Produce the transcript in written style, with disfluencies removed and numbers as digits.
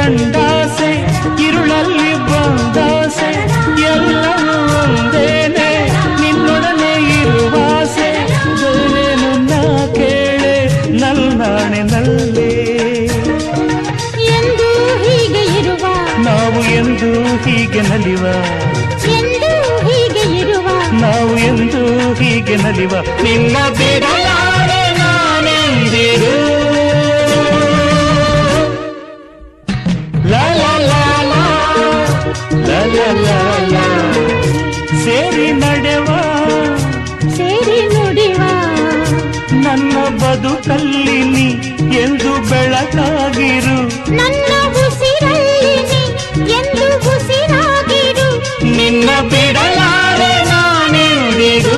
ಕಂಡಾಸೆ ഇരുಳಲ್ಲಿ ಬಂದಾಸೆ ಎಲ್ಲವೂ ಒಂದೇನೆ ನಿನ್ನೊಡನೆ ಇರುವಾಸೆ ಬೇರೇನು ನಾ ಕೇಳೆ ನಲ್ನಾಣೆ ನಲ್ಲೇ ಎಂದು ಹೀಗೆ ಇರುವ ನಾವು ಎಂದು ಹೀಗೆ ನಲಿವ ಎಂದು ಹೀಗೆ ಇರುವ ನಾವು ಎಂದು ಹೀಗೆ ನಲಿವ ನಿನ್ನ ಬಿಡಲಾರೆ ನಾನೆಂದಿರು ಲಾ ಲಾ ಲಾ ಲಾ ಲಾ ಲಾ ಲಾ ಲಾ ಸೇರಿ ನಡೆವ ಸೇರಿ ನುಡಿವ ನನ್ನ ಬದುಕಲ್ಲಿ ನೀ